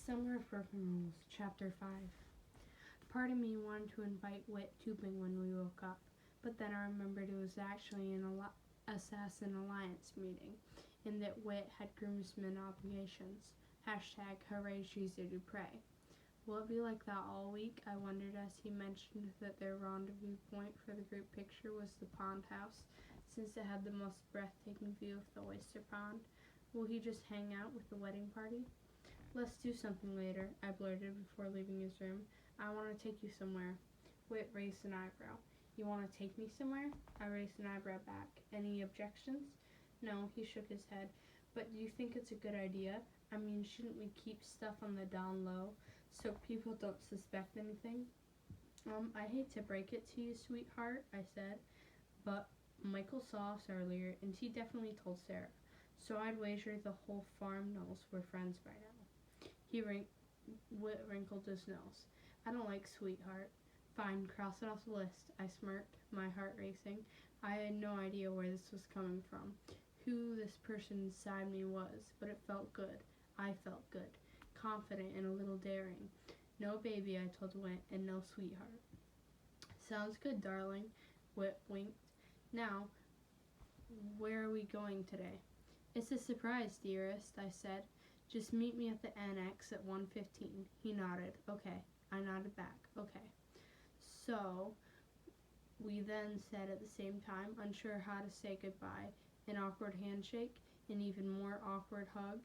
Summer of Broken Rules, Chapter 5. Part of me wanted to invite Wit tubing when we woke up, but then I remembered it was actually an Assassin Alliance meeting, and that Wit had groomsmen obligations. #Hooray Jésus du Pré. Will it be like that all week? I wondered as he mentioned that their rendezvous point for the group picture was the pond house, since it had the most breathtaking view of the oyster pond. Will he just hang out with the wedding party? Let's do something later, I blurted before leaving his room. I want to take you somewhere. Wit raised an eyebrow. You want to take me somewhere? I raised an eyebrow back. Any objections? No, he shook his head. But do you think it's a good idea? I mean, shouldn't we keep stuff on the down low so people don't suspect anything? I hate to break it to you, sweetheart, I said, but Michael saw us earlier, and he definitely told Sarah, so I'd wager the whole farm knows we're friends by now. Wit wrinkled his nose. I don't like sweetheart. Fine, cross it off the list, I smirked, my heart racing. I had no idea where this was coming from, who this person inside me was, but it felt good. I felt good, confident and a little daring. No baby, I told Wit, and no sweetheart. Sounds good, darling, Wit winked. Now, where are we going today? It's a surprise, dearest, I said. Just meet me at the annex at 1:15. He nodded. Okay. I nodded back. Okay. So, we then said at the same time, unsure how to say goodbye. An awkward handshake, an even more awkward hug.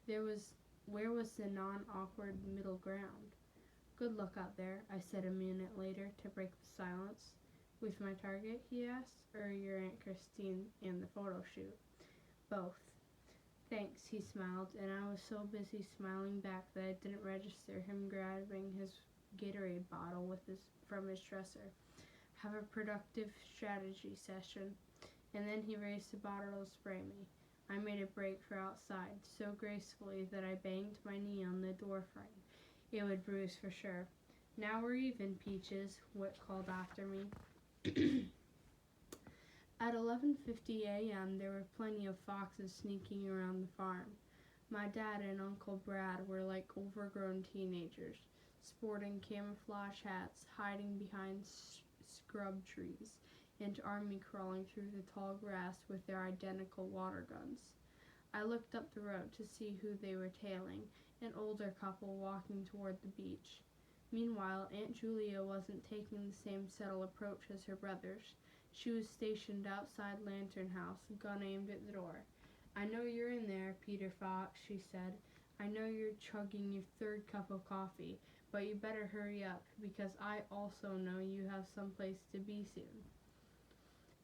Where was the non-awkward middle ground? Good luck out there, I said a minute later to break the silence. With my target, he asked, or your Aunt Christine and the photo shoot? Both. Thanks, he smiled, and I was so busy smiling back that I didn't register him grabbing his Gatorade bottle from his dresser. Have a productive strategy session. And then he raised the bottle to spray me. I made a break for outside, so gracefully that I banged my knee on the door frame. It would bruise for sure. Now we're even, Peaches, Wit called after me. At 11:50 a.m., there were plenty of foxes sneaking around the farm. My dad and Uncle Brad were like overgrown teenagers, sporting camouflage hats, hiding behind scrub trees, and army crawling through the tall grass with their identical water guns. I looked up the road to see who they were tailing, an older couple walking toward the beach. Meanwhile, Aunt Julia wasn't taking the same subtle approach as her brothers. She was stationed outside Lantern House, gun aimed at the door. I know you're in there, Peter Fox, she said. I know you're chugging your third cup of coffee, but you better hurry up, because I also know you have someplace to be soon.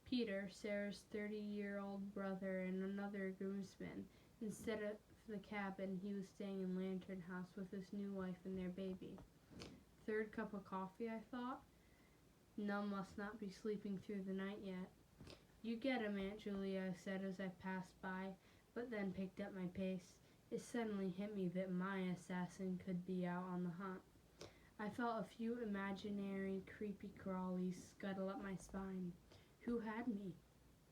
Peter, Sarah's 30-year-old brother and another groomsman. Instead of the cabin, he was staying in Lantern House with his new wife and their baby. Third cup of coffee, I thought. None must not be sleeping through the night yet. You get him, Aunt Julia, I said as I passed by, but then picked up my pace. It suddenly hit me that my assassin could be out on the hunt. I felt a few imaginary creepy crawlies scuttle up my spine. Who had me?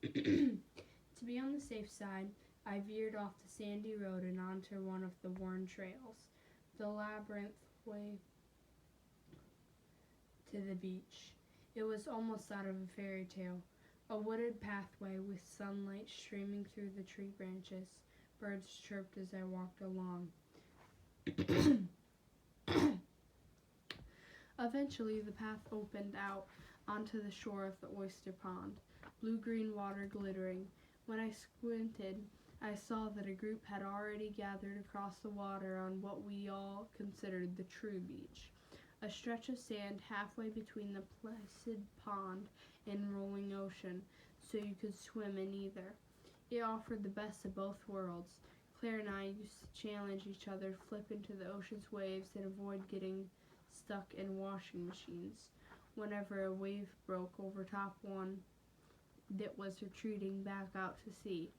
To be on the safe side, I veered off the sandy road and onto one of the worn trails, the labyrinth way to the beach. It was almost out of a fairy tale, a wooded pathway with sunlight streaming through the tree branches. Birds chirped as I walked along. Eventually, the path opened out onto the shore of the oyster pond, blue-green water glittering. When I squinted, I saw that a group had already gathered across the water on what we all considered the true beach, a stretch of sand halfway between the placid pond and rolling ocean, so you could swim in either. It offered the best of both worlds. Claire and I used to challenge each other, flip into the ocean's waves, and avoid getting stuck in washing machines whenever a wave broke over top one that was retreating back out to sea.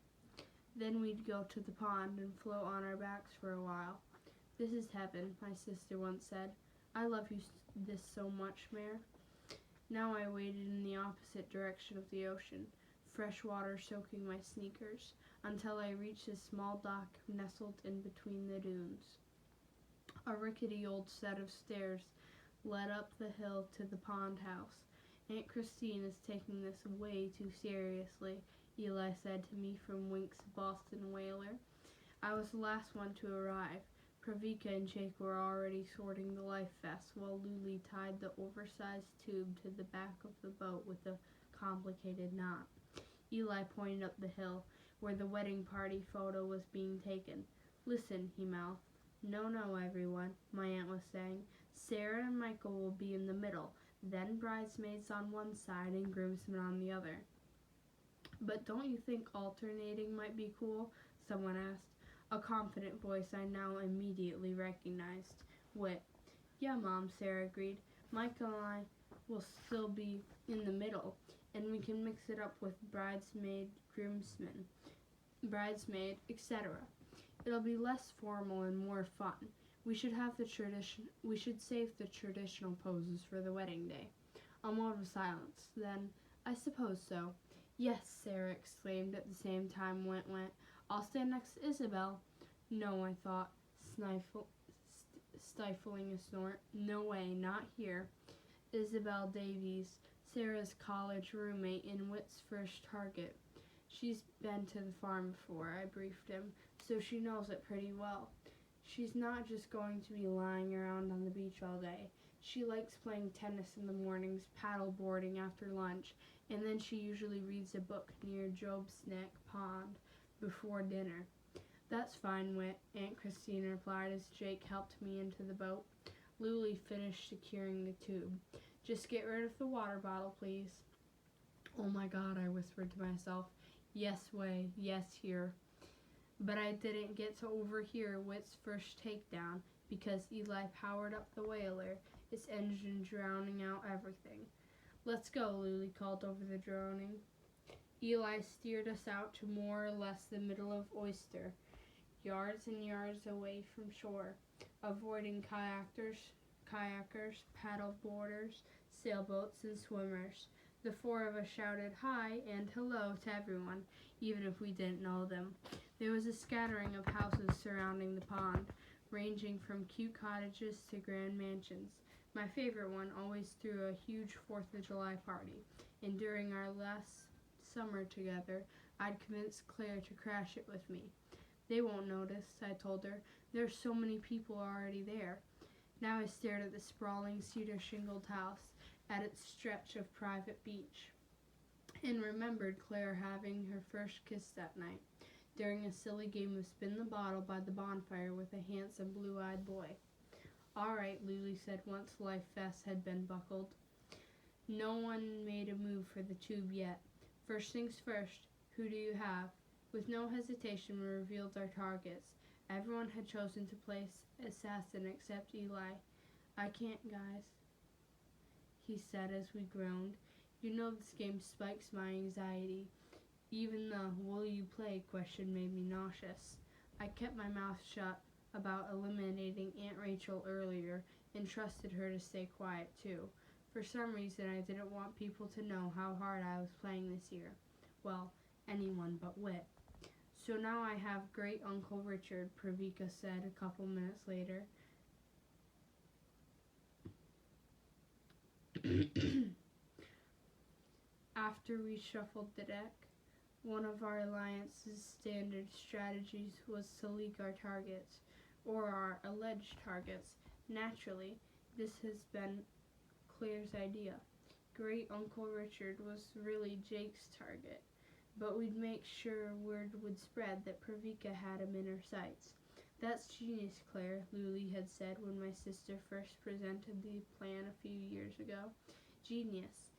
Then we'd go to the pond and float on our backs for a while. This is heaven, my sister once said. I love you this so much, Mare. Now I waded in the opposite direction of the ocean, fresh water soaking my sneakers, until I reached a small dock nestled in between the dunes. A rickety old set of stairs led up the hill to the pond house. Aunt Christine is taking this way too seriously, Eli said to me from Wink's Boston whaler. I was the last one to arrive. Pravika and Jake were already sorting the life vests while Luli tied the oversized tube to the back of the boat with a complicated knot. Eli pointed up the hill, where the wedding party photo was being taken. Listen, he mouthed. No, everyone, my aunt was saying. Sarah and Michael will be in the middle, then bridesmaids on one side and groomsmen on the other. But don't you think alternating might be cool? Someone asked. A confident voice I now immediately recognized. Wit. Yeah, Mom, Sarah agreed. Michael and I will still be in the middle, and we can mix it up with bridesmaid, groomsmen, bridesmaid, etc. It'll be less formal and more fun. We should save the traditional poses for the wedding day. A moment of silence. Then, I suppose so. Yes, Sarah exclaimed at the same time Went. I'll stand next to Isabel. No, I thought, stifling a snort. No way, not here. Isabel Davies, Sarah's college roommate and Whit's first target. She's been to the farm before, I briefed him, so she knows it pretty well. She's not just going to be lying around on the beach all day. She likes playing tennis in the mornings, paddle boarding after lunch, and then she usually reads a book near Job's Neck Pond before dinner. That's fine, Wit, Aunt Christine replied as Jake helped me into the boat. Luli finished securing the tube. Just get rid of the water bottle, please. Oh my God, I whispered to myself. Yes, Way, yes, here. But I didn't get to overhear Whit's first takedown because Eli powered up the whaler, its engine drowning out everything. Let's go, Luli called over the droning. Eli steered us out to more or less the middle of Oyster, yards and yards away from shore, avoiding kayakers, paddle boarders, sailboats, and swimmers. The four of us shouted hi and hello to everyone, even if we didn't know them. There was a scattering of houses surrounding the pond, ranging from cute cottages to grand mansions. My favorite one always threw a huge 4th of July party, and during our last summer together, I'd convinced Claire to crash it with me. They won't notice, I told her. There's so many people already there. Now I stared at the sprawling cedar-shingled house, at its stretch of private beach, and remembered Claire having her first kiss that night, during a silly game of spin the bottle by the bonfire with a handsome blue-eyed boy. All right, Luli said once life vests had been buckled. No one made a move for the tube yet. First things first, who do you have? With no hesitation, we revealed our targets. Everyone had chosen to play assassin except Eli. I can't, guys, he said as we groaned. You know this game spikes my anxiety. Even the will you play question made me nauseous. I kept my mouth shut about eliminating Aunt Rachel earlier and trusted her to stay quiet too. For some reason I didn't want people to know how hard I was playing this year. Well, anyone but Whit. So now I have great Uncle Richard, Pravika said a couple minutes later. After we shuffled the deck, one of our alliance's standard strategies was to leak our targets, or our alleged targets. Naturally, this has been Claire's idea. Great Uncle Richard was really Jake's target, but we'd make sure word would spread that Pravika had him in her sights. That's genius, Claire, Luli had said when my sister first presented the plan a few years ago. Genius.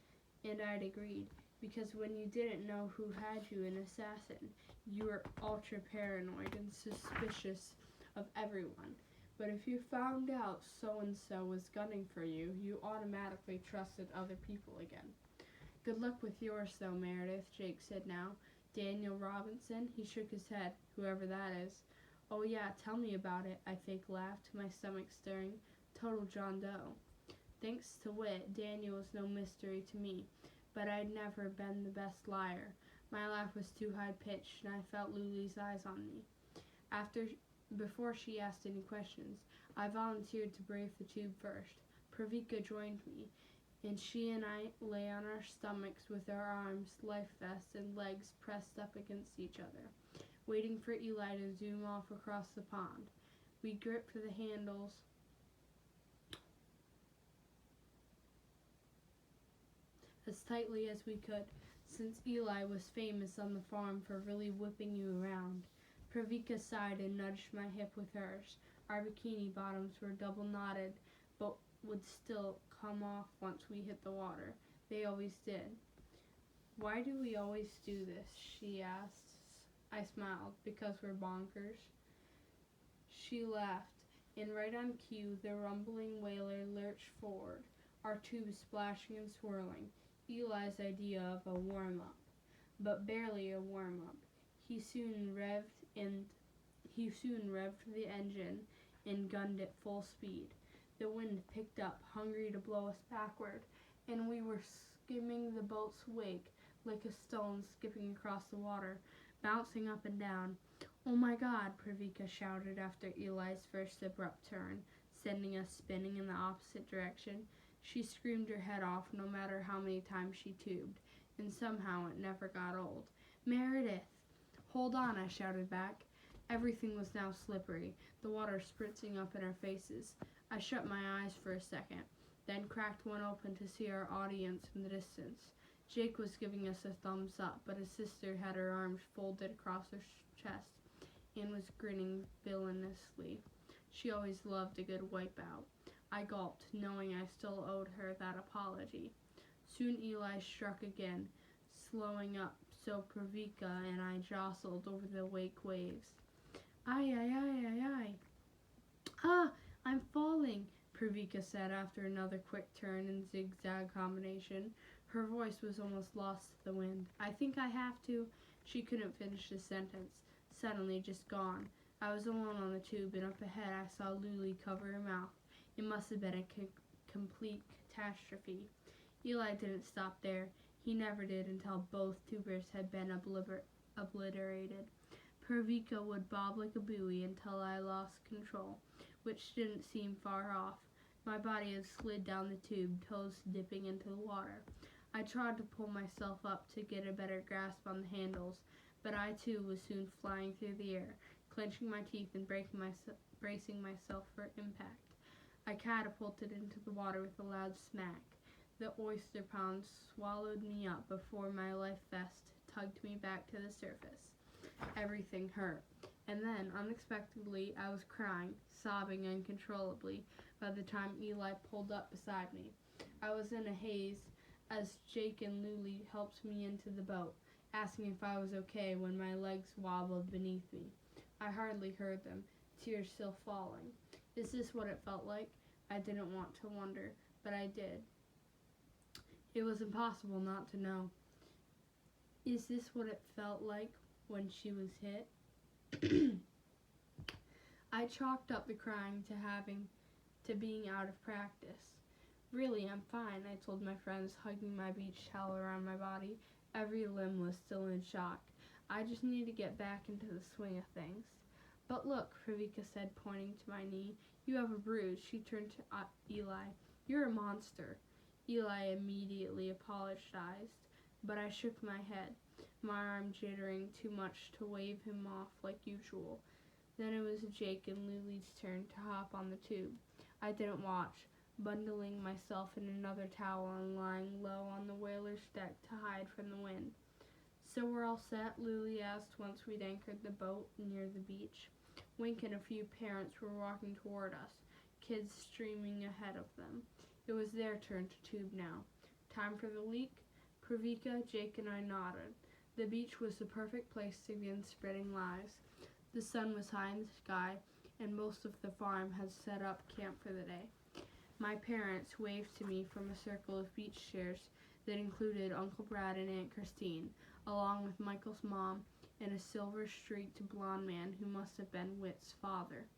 And I'd agreed, because when you didn't know who had you an assassin, you were ultra paranoid and suspicious of everyone. But if you found out so-and-so was gunning for you, you automatically trusted other people again. Good luck with yours, though, Meredith, Jake said now. Daniel Robinson, he shook his head, whoever that is. Oh yeah, tell me about it, I fake laughed, my stomach stirring. Total John Doe. Thanks to Whit, Daniel was no mystery to me, but I'd never been the best liar. My laugh was too high-pitched, and I felt Luli's eyes on me. Before she asked any questions, I volunteered to brave the tube first. Pravika joined me, and she and I lay on our stomachs with our arms, life vests, and legs pressed up against each other, waiting for Eli to zoom off across the pond. We gripped the handles as tightly as we could, since Eli was famous on the farm for really whipping you around. Pravika sighed and nudged my hip with hers. Our bikini bottoms were double knotted, but would still come off once we hit the water. They always did. "Why do we always do this?" she asked. I smiled. "Because we're bonkers." She laughed, and right on cue, the rumbling whaler lurched forward, our tube splashing and swirling. Eli's idea of a warm-up, but barely a warm-up. He soon revved the engine and gunned it full speed. The wind picked up, hungry to blow us backward, and we were skimming the boat's wake like a stone skipping across the water, bouncing up and down. "Oh my God," Pravika shouted after Eli's first abrupt turn, sending us spinning in the opposite direction. She screamed her head off no matter how many times she tubed, and somehow it never got old. "Meredith!" "Hold on," I shouted back. Everything was now slippery, the water spritzing up in our faces. I shut my eyes for a second, then cracked one open to see our audience in the distance. Jake was giving us a thumbs up, but his sister had her arms folded across her chest and was grinning villainously. She always loved a good wipeout. I gulped, knowing I still owed her that apology. Soon Eli struck again, slowing up so Pravika and I jostled over the wake waves. "Ay, ay, ay, ay, ay." "Ah, I'm falling," Pravika said after another quick turn and zigzag combination. Her voice was almost lost to the wind. "I think I have to." She couldn't finish the sentence, suddenly just gone. I was alone on the tube, and up ahead I saw Luli cover her mouth. It must have been a complete catastrophe. Eli didn't stop there. He never did until both tubers had been obliterated. Pravika would bob like a buoy until I lost control, which didn't seem far off. My body had slid down the tube, toes dipping into the water. I tried to pull myself up to get a better grasp on the handles, but I too was soon flying through the air, clenching my teeth and bracing myself for impact. I catapulted into the water with a loud smack. The oyster pound swallowed me up before my life vest tugged me back to the surface. Everything hurt. And then, unexpectedly, I was crying, sobbing uncontrollably by the time Eli pulled up beside me. I was in a haze as Jake and Luli helped me into the boat, asking if I was okay when my legs wobbled beneath me. I hardly heard them, tears still falling. Is this what it felt like? I didn't want to wonder, but I did. It was impossible not to know. Is this what it felt like when she was hit? I chalked up the crying to being out of practice. "Really, I'm fine," I told my friends, hugging my beach towel around my body. Every limb was still in shock. "I just need to get back into the swing of things." "But look," Pravika said, pointing to my knee. "You have a bruise." She turned to Eli. "You're a monster." Eli immediately apologized, but I shook my head, my arm jittering too much to wave him off like usual. Then it was Jake and Luli's turn to hop on the tube. I didn't watch, bundling myself in another towel and lying low on the whaler's deck to hide from the wind. "So we're all set?" Luli asked once we'd anchored the boat near the beach. Wink and a few parents were walking toward us, kids streaming ahead of them. It was their turn to tube now. "Time for the leak?" Pravika, Jake, and I nodded. The beach was the perfect place to begin spreading lies. The sun was high in the sky, and most of the farm had set up camp for the day. My parents waved to me from a circle of beach chairs that included Uncle Brad and Aunt Christine, along with Michael's mom and a silver-streaked blonde man who must have been Whit's father.